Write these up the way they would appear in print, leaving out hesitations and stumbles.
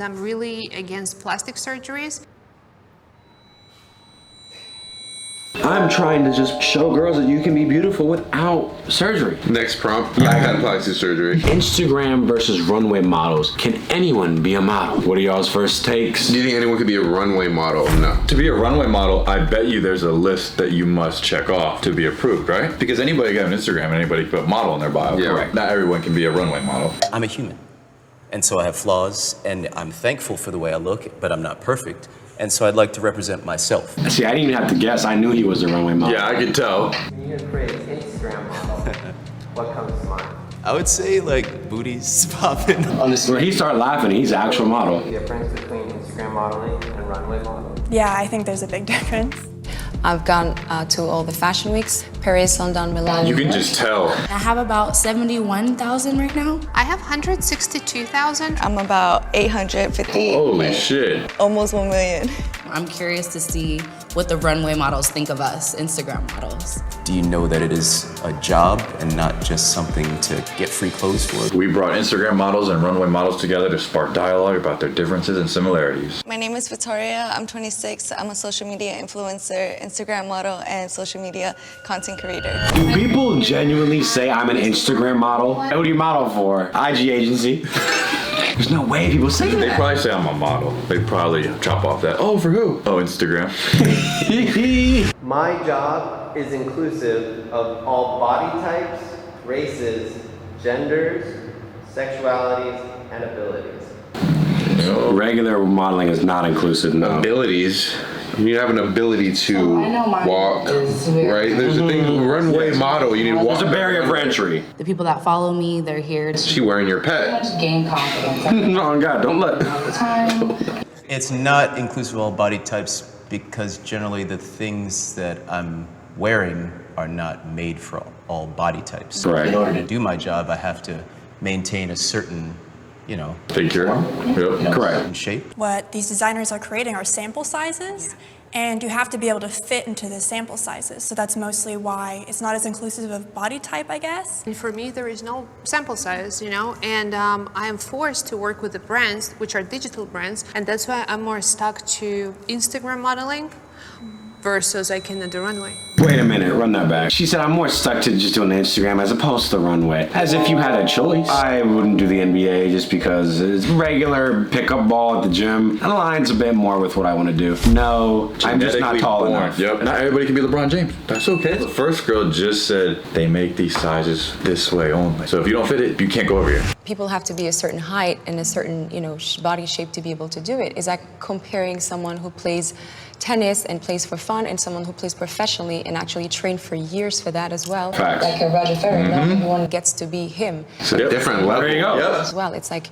I'm really against plastic surgeries. I'm trying to just show girls that you can be beautiful without surgery. Next prompt, I had plastic surgery. Instagram versus runway models. Can anyone be a model? What are y'all's first takes? Do you think anyone could be a runway model? No. To be a runway model, I bet you there's a list that you must check off to be approved, right? Because anybody can have an Instagram and anybody can put model in their bio. Yeah. Correct. Not everyone can be a runway model. I'm a human, and so I have flaws, and I'm thankful for the way I look, but I'm not perfect, and so I'd like to represent myself. See, I didn't even have to guess. I knew he was a runway model. Yeah, I could tell. When you create an Instagram model, what comes to mind? I would say like booties popping. When he started laughing, he's an actual model. The difference between Instagram modeling and runway modeling? Yeah, I think there's a big difference. I've gone to all the fashion weeks, Paris, London, Milan. You can just tell. I have about 71,000 right now. I have 162,000. I'm about 850. Holy shit. Almost 1 million. I'm curious to see what the runway models think of us, Instagram models. Do you know that it is a job and not just something to get free clothes for? We brought Instagram models and runway models together to spark dialogue about their differences and similarities. My name is Victoria. I'm 26. I'm a social media influencer, Instagram model, and social media content creator. Do people genuinely say I'm an Instagram model? Who do you model for? IG agency? There's no way people say They that. probably say I'm a model. They probably chop off that. Oh, for who? Oh, Instagram. My job is inclusive of all body types, races, genders, sexualities, and abilities. Regular modeling is not inclusive, no. Abilities. You have an ability to walk, right? There's a thing, runway model, you need to walk. There's a barrier for entry. The people that follow me, they're here to She wearing your pet. gain confidence. No, God, don't let. All the time. It's not inclusive of all body types because generally the things that I'm wearing are not made for all body types. Right. In order to do my job, I have to maintain a certain, Figure. Yep. Correct. certain shape. What these designers are creating are sample sizes, and you have to be able to fit into the sample sizes. So that's mostly why it's not as inclusive of body type, I guess. And for me, there is no sample size, and I am forced to work with the brands, which are digital brands, and that's why I'm more stuck to Instagram modeling versus I can do the runway. Wait a minute, run that back. She said I'm more stuck to just doing the Instagram as opposed to the runway. As if you had a choice. I wouldn't do the NBA just because it's regular pickup ball at the gym. It aligns a bit more with what I want to do. No, I'm just not Genetically tall born. enough. Yep. Not everybody can be LeBron James. That's okay. The first girl just said they make these sizes this way only. So if you don't fit it, you can't go over here. People have to be a certain height and a certain, body shape to be able to do it. It's like comparing someone who plays tennis and plays for fun and someone who plays professionally and actually trained for years for that as well. Facts. Like Roger Federer, not everyone gets to be him It's a different level. There you go. Yep. as well. It's like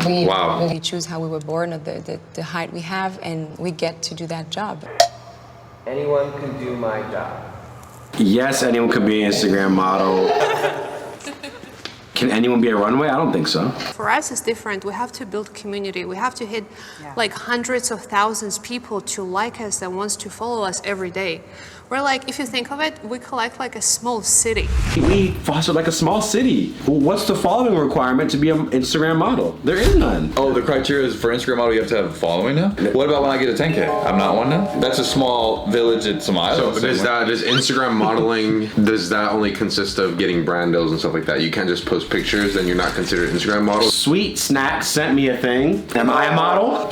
we Wow. really choose how we were born or the height we have, and we get to do that job. Anyone can do my job. Yes, anyone could be an Instagram model. Can anyone be a runway? I don't think so. For us, it's different. We have to build community. We have to hit like hundreds of thousands of people to like us that wants to follow us every day. We're like, if you think of it, we collect like a small city. We foster like a small city. What's the following requirement to be an Instagram model? There is none. Oh, the criteria is for Instagram model you have to have a following now? What about when I get a 10K? I'm not one now? That's a small village at some So island. does Instagram modeling, does that only consist of getting brand deals and stuff like that? You can't just post pictures, then you're not considered Instagram model? Sweet Snack sent me a thing. Am I a model?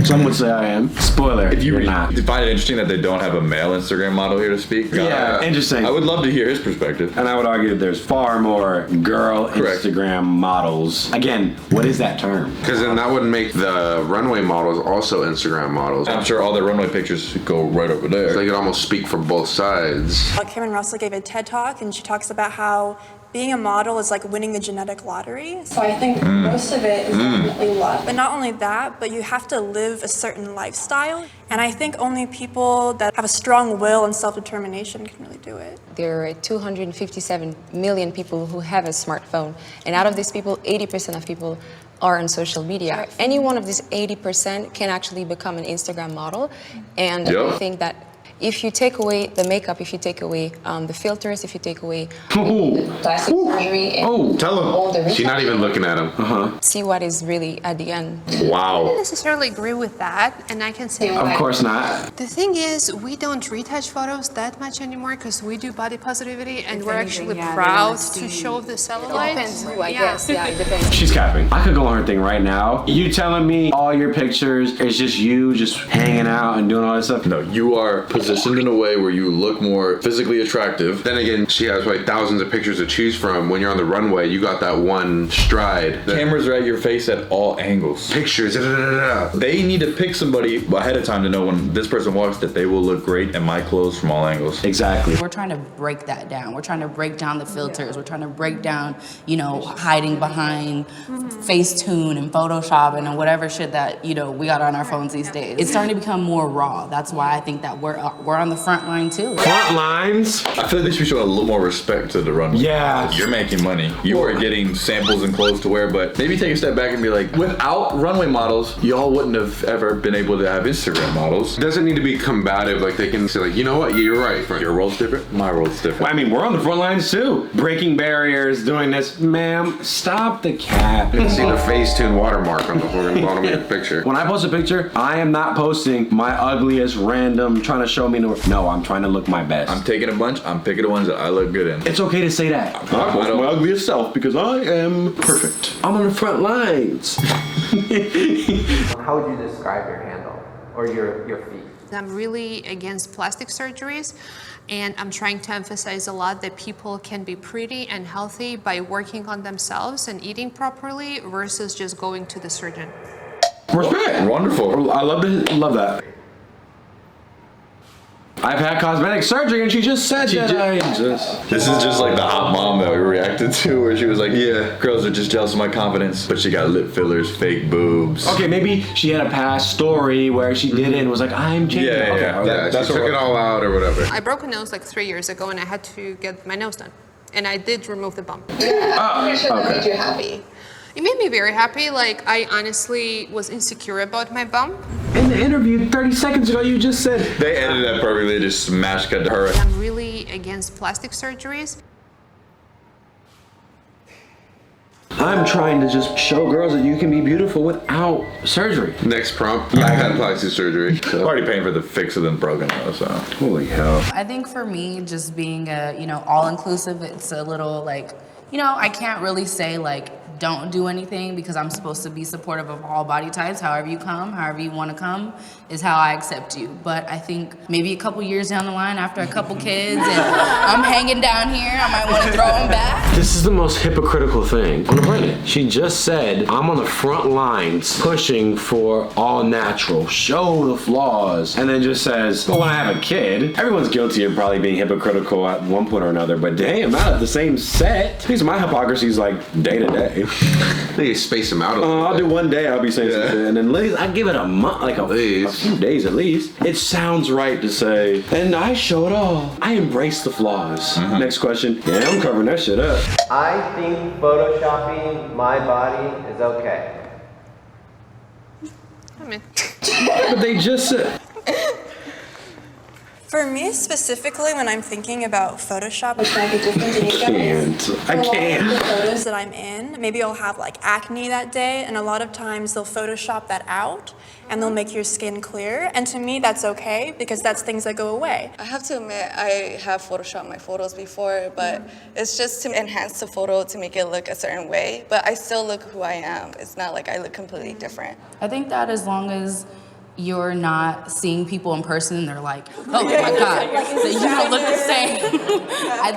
Some would say I am. Spoiler, If you're not. find it interesting that they don't have a male Instagram model here to speak. Yeah, interesting. I would love to hear his perspective. And I would argue that there's far more girl Correct. Instagram models. Again, what is that term? Because then that would make the runway models also Instagram models. I'm sure all their runway pictures go right over there. So they could almost speak for both sides. Cameron Russell gave a TED Talk, and she talks about how being a model is like winning the genetic lottery. So I think most of it is definitely luck. But not only that, but you have to live a certain lifestyle. And I think only people that have a strong will and self-determination can really do it. There are 257 million people who have a smartphone, and out of these people, 80% of people are on social media. Any one of these 80% can actually become an Instagram model, and Yep. I think that If you take away the makeup, if you take away the filters, if you take away Ooh. plastic surgery, and Tell all the him. She's not even looking at him. see what is really at the end. I don't Wow. necessarily agree with that, and I can say Of course not. the thing is, we don't retouch photos that much anymore because we do body positivity, and we're actually proud to show the cellulite. Depends who, I guess. Yeah, it depends. She's capping. I could go on her thing right now. You telling me all your pictures is just you just hanging out and doing all this stuff? No, you are positioned in a way where you look more physically attractive. Then again, she has like thousands of pictures to choose from. When you're on the runway, you got that one stride. Cameras are at your face at all angles. Pictures. They need to pick somebody ahead of time to know when this person walks that they will look great in my clothes from all angles. Exactly. We're trying to break that down. We're trying to break down the filters. We're trying to break down, hiding behind Facetune and Photoshop and whatever shit that, we got on our phones these days. It's starting to become more raw. That's why I think that we're on the front line too. Front lines? I feel like they should show a little more respect to the runway. Yeah. You're making money. You are getting samples and clothes to wear, but maybe take a step back and be like, without runway models, y'all wouldn't have ever been able to have Instagram models. It doesn't need to be combative. Like they can say, like, you know what? You're right. Your role's different. My role's different. I mean, we're on the front lines too. Breaking barriers, doing this. Ma'am, stop the cap. You can see the Facetune watermark on the bottom of your picture. When I post a picture, I am not posting my ugliest random trying to show me no, I'm trying to look my best. I'm taking a bunch. I'm picking the ones that I look good in. It's okay to say that. I post my ugliest self because I am perfect. I'm on the front lines. How would you describe your handle or your feet? I'm really against plastic surgeries, and I'm trying to emphasize a lot that people can be pretty and healthy by working on themselves and eating properly versus just going to the surgeon. Respect. Wonderful. I love that. I've had cosmetic surgery and she just said This is just like the hot mom that we reacted to where she was like, yeah, girls are just jealous of my confidence, but she got lip fillers, fake boobs. Okay, maybe she had a past story where she did it and was like, I'm changing. Yeah, she took it all out or whatever. I broke a nose like 3 years ago, and I had to get my nose done. And I did remove the bump. I'm sure that made you happy. It made me very happy. Like, I honestly was insecure about my bump. In the interview 30 seconds ago, you just said. They edited that perfectly, just smash cut to her. I'm really against plastic surgeries. I'm trying to just show girls that you can be beautiful without surgery. Next prompt, I had plastic surgery. I'm already paying for the fix of them broken though, so. Holy hell. I think for me, just being all-inclusive, it's a little like, I can't really say like, don't do anything because I'm supposed to be supportive of all body types. However you come, however you want to come is how I accept you. But I think maybe a couple years down the line after a couple kids and I'm hanging down here, I might want to throw them back. This is the most hypocritical thing on the planet. She just said, I'm on the front lines pushing for all natural, show the flaws, and then just says, well, when I have a kid, everyone's guilty of probably being hypocritical at one point or another, but damn, not at the same set. Because my hypocrisy is like day to day. They space them out a little I'll bit. do one day, I'll be saying something, and then ladies, I give it a month, like a few days at least. It sounds right to say, and I show it all. I embrace the flaws. Next question. Yeah, I'm covering that shit up. I think photoshopping my body is okay. I mean, But they just said. For me specifically, when I'm thinking about Photoshop, which might be different to you guys. I can't. The photos that I'm in, maybe I'll have like acne that day, and a lot of times they'll Photoshop that out, and they'll make your skin clear. And to me, that's okay because that's things that go away. I have to admit, I have photoshopped my photos before, but it's just to enhance the photo to make it look a certain way. But I still look who I am. It's not like I look completely different. I think that as long as you're not seeing people in person and they're like, oh my God, so you don't look the same. I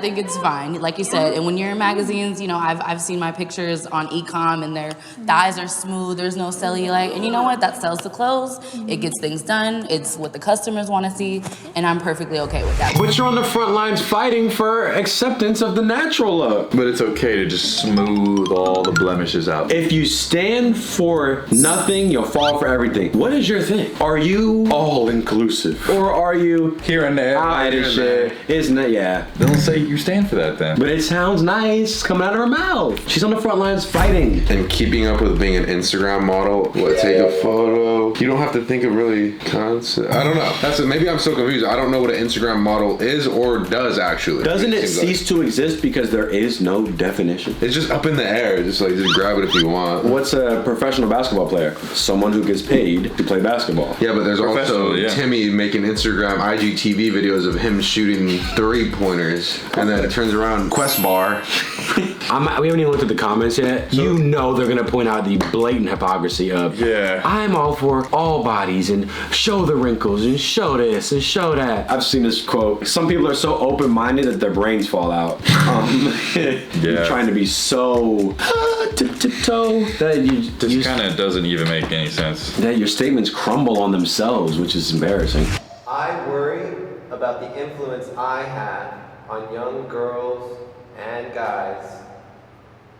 think it's fine, like you said. And when you're in magazines, I've seen my pictures on e-com and their thighs are smooth, there's no cellulite. And you know what? That sells the clothes. It gets things done. It's what the customers want to see. And I'm perfectly okay with that. But you're on the front lines fighting for acceptance of the natural look. But it's okay to just smooth all the blemishes out. If you stand for nothing, you'll fall for everything. me, what is your thing? Are you all inclusive? Or are you Here and there. out here of and shit? there. Isn't it? Yeah. Don't say you stand for that then. But it sounds nice coming out of her mouth. She's on the front lines fighting. And keeping up with being an Instagram model, take a photo. You don't have to think of really concept. I don't know. Maybe I'm so confused. I don't know what an Instagram model is or does actually. Doesn't it seems like cease to exist because there is no definition? it's just up in the air. Just grab it if you want. What's a professional basketball player? Someone who gets paid to play basketball. Yeah, but there's also Professional, yeah. Timmy making Instagram IGTV videos of him shooting 3-pointers, and then it turns around Quest Bar. We haven't even looked at the comments yet. You know they're gonna point out the blatant hypocrisy of, Yeah. I'm all for all bodies and show the wrinkles and show this and show that. I've seen this quote. Some people are so open-minded that their brains fall out. You're trying to be so tip-toe that you This kind of doesn't even make any sense. that your statements crumble on themselves, which is embarrassing. I worry about the influence I have on young girls and guys'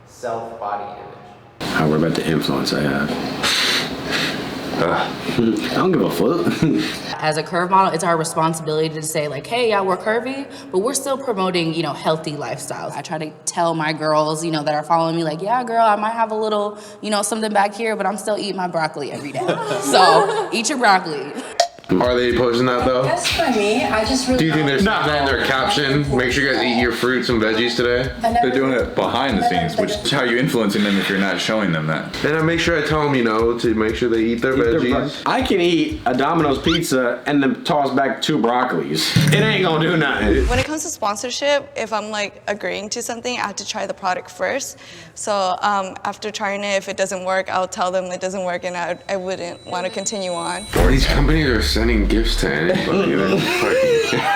self-body image. I worry about the influence I have. I don't give a fuck. As a curve model, it's our responsibility to say like, hey, yeah, we're curvy, but we're still promoting, healthy lifestyles. I try to tell my girls, that are following me like, yeah, girl, I might have a little, something back here, but I'm still eating my broccoli every day. So eat your broccoli. Are they posting that though? Yes, for me, I just really. Do you think there's something in their caption? Make sure you guys eat your fruits and veggies today. They're doing it behind the scenes, which is how you're influencing them if you're not showing them that. And I make sure I tell them, to make sure they eat their veggies. I can eat a Domino's pizza and then toss back 2 broccolis. It ain't gonna do nothing. When it comes to sponsorship, if I'm agreeing to something, I have to try the product first. So after trying it, if it doesn't work, I'll tell them it doesn't work and I wouldn't want to continue on. Or these companies are sending gifts to anybody.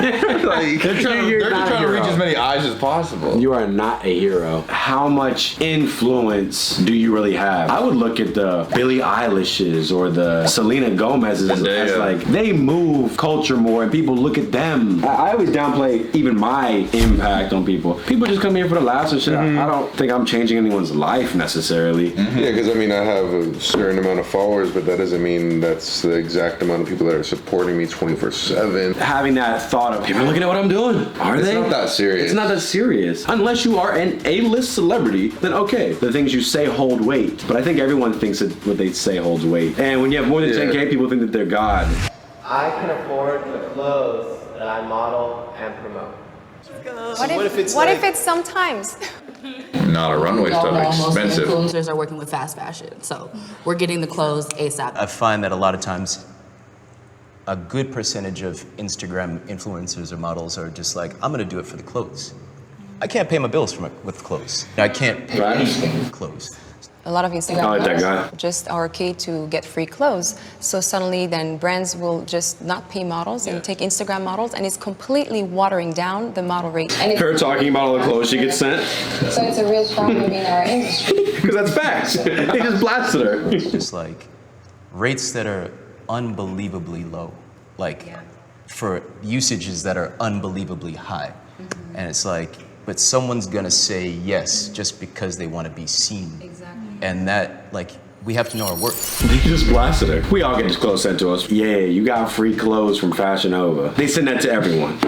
They're They're trying to reach as many eyes as possible. You are not a hero. How much influence do you really have? I would look at the Billie Eilishes or the Selena Gomez's as they move culture more and people look at them. I always downplay even my impact on people. People just come here for the laughs and shit. I don't think I'm changing anyone's life necessarily. Yeah, because I have a certain amount of followers, but that doesn't mean that's the exact amount of people that are supporting me 24/7. Having that thought of people looking at what I'm doing. Are they? It's not that serious. It's not that serious. Unless you are an A-list celebrity, then okay, the things you say hold weight. But I think everyone thinks that what they say holds weight. And when you have more than 10K, people think that they're God. I can afford the clothes that I model and promote. What if it's sometimes? Not a runway stuff Most expensive. influencers are working with fast fashion, so we're getting the clothes ASAP. I find that a lot of times a good percentage of Instagram influencers or models are just like, I'm gonna do it for the clothes. I can't pay my bills with clothes. I can't pay anything with clothes. A lot of Instagram I like that guy. models just are okay to get free clothes. So suddenly then brands will just not pay models and take Instagram models, and it's completely watering down the model rate. And Her talking about all the clothes she gets sent. so it's a real problem in our industry. Because that's facts. He just blasted her. It's just like rates that are unbelievably low, for usages that are unbelievably high. And it's like, but someone's gonna say yes just because they want to be seen. Exactly. And that, we have to know our worth. He just blasted her. We all get his clothes sent to us. Yeah, you got free clothes from Fashion Nova. They send that to everyone.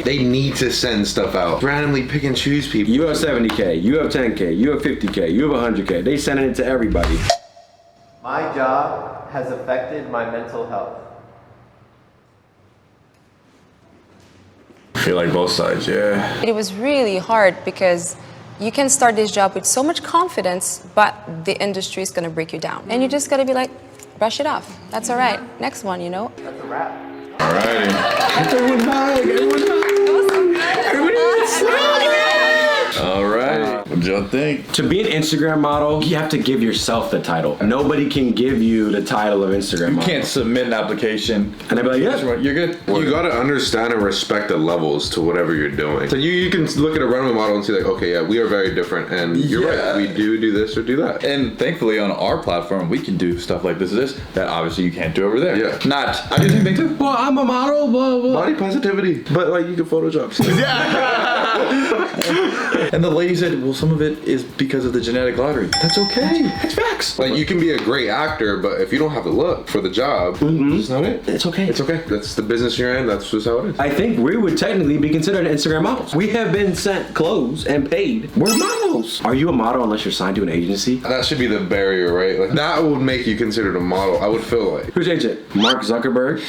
They need to send stuff out. Randomly pick and choose people. You have 70K, you have 10K, you have 50K, you have 100K. They sending it to everybody. My job has affected my mental health. I feel like both sides, yeah. It was really hard because you can start this job with so much confidence, but the industry is going to break you down. And you just got to be like, brush it off. That's all right. Next one, That's a wrap. Alrighty. Everyone hug, everyone hug. Everybody Alright. What y'all think? To be an Instagram model, you have to give yourself the title. Nobody can give you the title of Instagram You model. can't submit an application. And they'd be like, yeah. You're good. You gotta understand and respect the levels to whatever you're doing. So you can look at a runway model and see okay, yeah, we are very different, and you're right, we do this or do that. And thankfully on our platform, we can do stuff like this that obviously you can't do over there. Yeah. I do the same thing too. Well, I'm a model, blah, blah. Body positivity, but you can Photoshop stuff. And the lady said, well, some some of it is because of the genetic lottery. That's okay. It's facts. Like, you can be a great actor, but if you don't have the look for the job, it's not it. It's okay. It's okay. That's the business you're in. That's just how it is. I think we would technically be considered Instagram models. We have been sent clothes and paid. We're models. Are you a model unless you're signed to an agency? That should be the barrier, right? Like, that would make you considered a model, I would feel like. Who's agent? Mark Zuckerberg?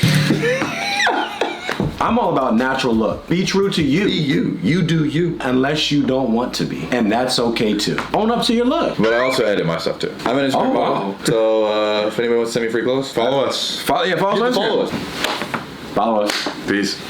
I'm all about natural look. Be true to you. Be you. You do you. Unless you don't want to be. And that's okay too. Own up to your look. But I also edit my stuff too. I'm an Instagram model. So if anybody wants to send me free clothes, follow us. Follow us on Instagram. Follow us. Follow us. Peace.